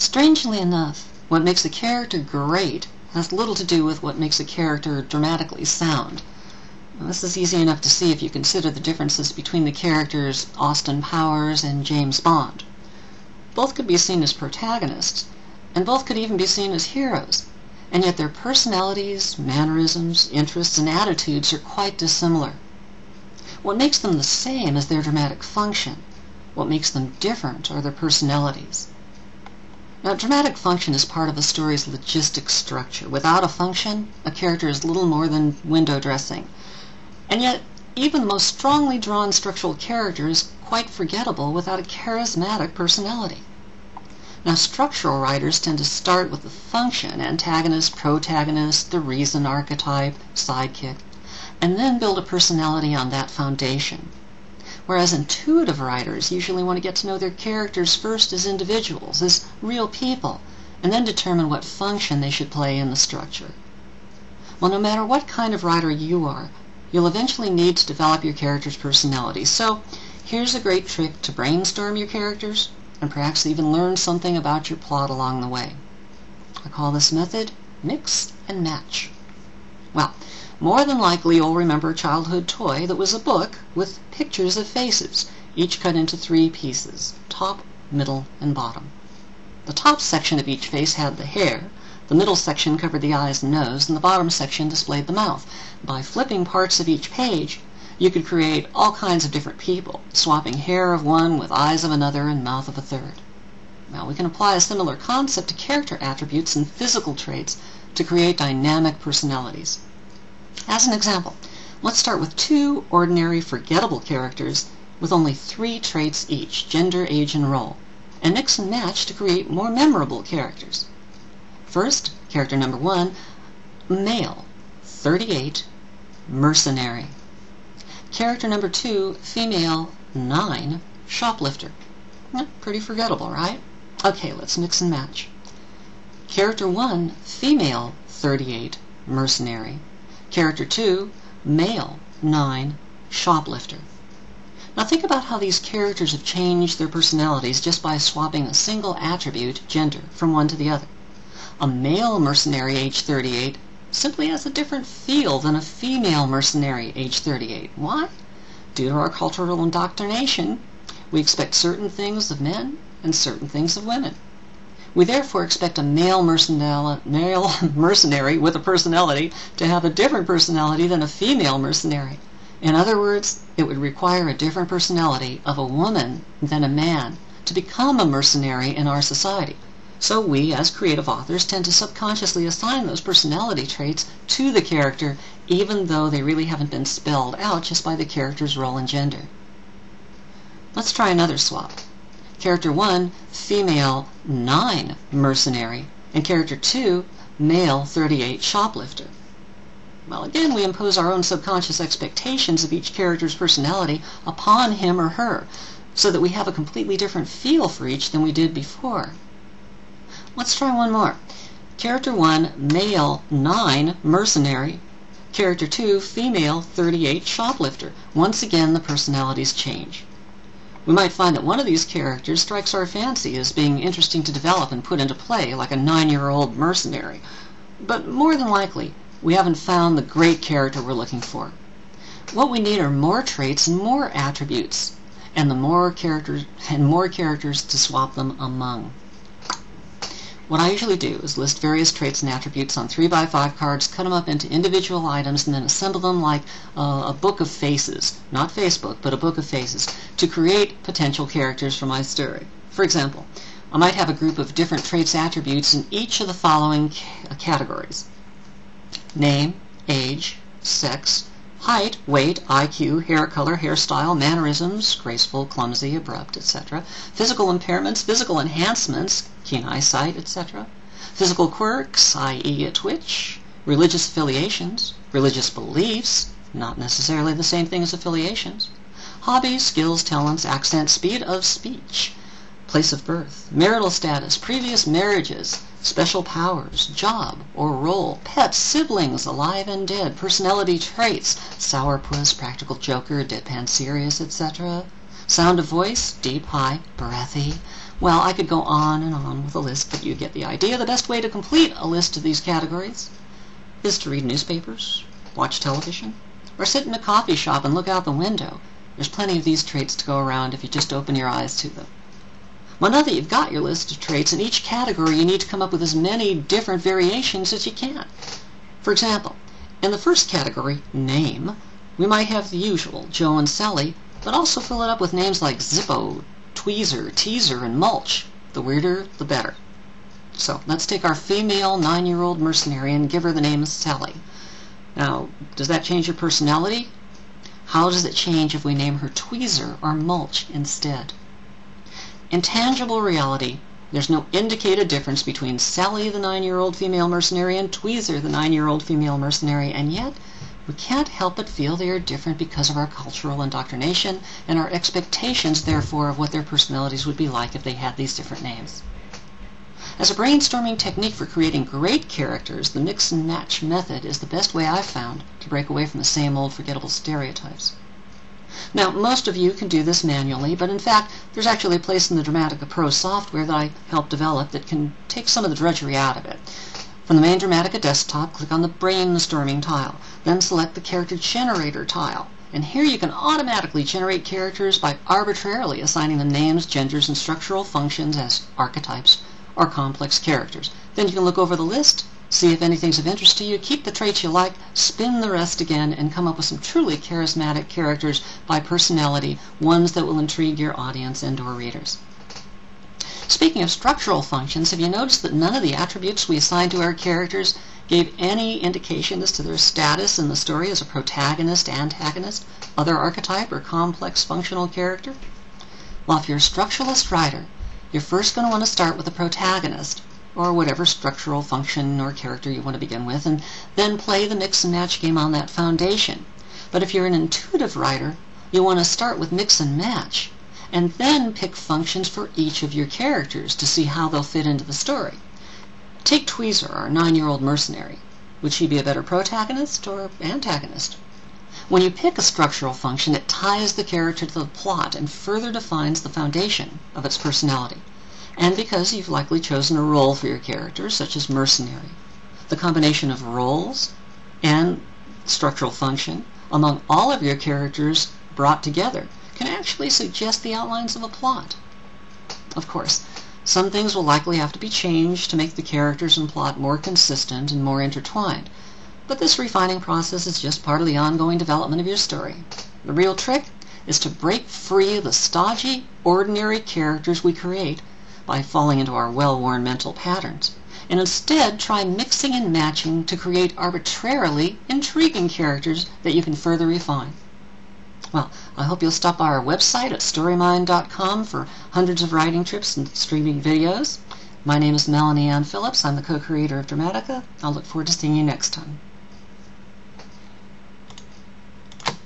Strangely enough, what makes a character great has little to do with what makes a character dramatically sound. Now, this is easy enough to see if you consider the differences between the characters Austin Powers and James Bond. Both could be seen as protagonists, and both could even be seen as heroes, and yet their personalities, mannerisms, interests, and attitudes are quite dissimilar. What makes them the same is their dramatic function. What makes them different are their personalities. Now, dramatic function is part of a story's logistic structure. Without a function, a character is little more than window dressing. And yet, even the most strongly drawn structural character is quite forgettable without a charismatic personality. Now, structural writers tend to start with the function, antagonist, protagonist, the reason archetype, sidekick, and then build a personality on that foundation. Whereas intuitive writers usually want to get to know their characters first as individuals, as real people, and then determine what function they should play in the structure. Well, no matter what kind of writer you are, you'll eventually need to develop your character's personality. So, here's a great trick to brainstorm your characters, and perhaps even learn something about your plot along the way. I call this method mix and match. Well, more than likely you'll remember a childhood toy that was a book with pictures of faces, each cut into 3 pieces, top, middle, and bottom. The top section of each face had the hair, the middle section covered the eyes and nose, and the bottom section displayed the mouth. By flipping parts of each page, you could create all kinds of different people, swapping hair of one with eyes of another and mouth of a third. Now, we can apply a similar concept to character attributes and physical traits to create dynamic personalities. As an example, let's start with 2 ordinary forgettable characters with only 3 traits each, gender, age, and role, and mix and match to create more memorable characters. First, character number 1, male, 38, mercenary. Character number 2, female, 9, shoplifter. Pretty forgettable, right? Okay, let's mix and match. Character 1, female, 38, mercenary. Character 2, male, 9, shoplifter. Now think about how these characters have changed their personalities just by swapping a single attribute, gender, from one to the other. A male mercenary age 38 simply has a different feel than a female mercenary age 38. Why? Due to our cultural indoctrination, we expect certain things of men and certain things of women. We therefore expect a male mercenary with a personality to have a different personality than a female mercenary. In other words, it would require a different personality of a woman than a man to become a mercenary in our society. So we, as creative authors, tend to subconsciously assign those personality traits to the character, even though they really haven't been spelled out just by the character's role and gender. Let's try another swap. Character 1, female, 9, mercenary, and character 2, male, 38, shoplifter. Well, again, we impose our own subconscious expectations of each character's personality upon him or her, so that we have a completely different feel for each than we did before. Let's try one more. Character 1, male, 9, mercenary. Character 2, female, 38, shoplifter. Once again, the personalities change. We might find that one of these characters strikes our fancy as being interesting to develop and put into play, like a 9-year-old mercenary. But more than likely, we haven't found the great character we're looking for. What we need are more traits and more attributes, and more characters to swap them among. What I usually do is list various traits and attributes on 3x5 cards, cut them up into individual items, and then assemble them like a book of faces, not Facebook, but a book of faces, to create potential characters for my story. For example, I might have a group of different traits attributes in each of the following categories: name, age, sex, height, weight, IQ, hair color, hairstyle, mannerisms, graceful, clumsy, abrupt, etc., physical impairments, physical enhancements, keen eyesight, etc., physical quirks, i.e. a twitch, religious affiliations, religious beliefs, not necessarily the same thing as affiliations, hobbies, skills, talents, accent, speed of speech, place of birth, marital status, previous marriages, special powers, job or role, pets, siblings, alive and dead, personality traits, sourpuss, practical joker, deadpan serious, etc., sound of voice, deep, high, breathy, Well, I could go on and on with a list, but you get the idea. The best way to complete a list of these categories is to read newspapers, watch television, or sit in a coffee shop and look out the window. There's plenty of these traits to go around if you just open your eyes to them. Well, now that you've got your list of traits, in each category you need to come up with as many different variations as you can. For example, in the first category, name, we might have the usual, Joe and Sally, but also fill it up with names like Zippo, Tweezer, Teaser, and Mulch. The weirder, the better. So let's take our female 9-year-old mercenary and give her the name Sally. Now, does that change her personality? How does it change if we name her Tweezer or Mulch instead? In tangible reality, there's no indicated difference between Sally, the 9-year-old female mercenary, and Tweezer, the 9-year-old female mercenary, and yet we can't help but feel they are different because of our cultural indoctrination and our expectations, therefore, of what their personalities would be like if they had these different names. As a brainstorming technique for creating great characters, the mix and match method is the best way I've found to break away from the same old forgettable stereotypes. Now, most of you can do this manually, but in fact, there's actually a place in the Dramatica Pro software that I helped develop that can take some of the drudgery out of it. From the main Dramatica desktop, click on the Brainstorming tile, then select the Character Generator tile. And here you can automatically generate characters by arbitrarily assigning them names, genders, and structural functions as archetypes or complex characters. Then you can look over the list, see if anything's of interest to you, keep the traits you like, spin the rest again, and come up with some truly charismatic characters by personality, ones that will intrigue your audience and or readers. Speaking of structural functions, have you noticed that none of the attributes we assigned to our characters gave any indication as to their status in the story as a protagonist, antagonist, other archetype, or complex functional character? Well, if you're a structuralist writer, you're first going to want to start with the protagonist, or whatever structural function or character you want to begin with, and then play the mix and match game on that foundation. But if you're an intuitive writer, you want to start with mix and match, and then pick functions for each of your characters to see how they'll fit into the story. Take Tweezer, our 9-year-old mercenary. Would she be a better protagonist or antagonist? When you pick a structural function, it ties the character to the plot and further defines the foundation of its personality. And because you've likely chosen a role for your character, such as mercenary, the combination of roles and structural function among all of your characters brought together can actually suggest the outlines of a plot. Of course, some things will likely have to be changed to make the characters and plot more consistent and more intertwined, but this refining process is just part of the ongoing development of your story. The real trick is to break free of the stodgy, ordinary characters we create by falling into our well-worn mental patterns, and instead try mixing and matching to create arbitrarily intriguing characters that you can further refine. Well, I hope you'll stop by our website at storymind.com for hundreds of writing trips and streaming videos. My name is Melanie Ann Phillips. I'm the co-creator of Dramatica. I'll look forward to seeing you next time.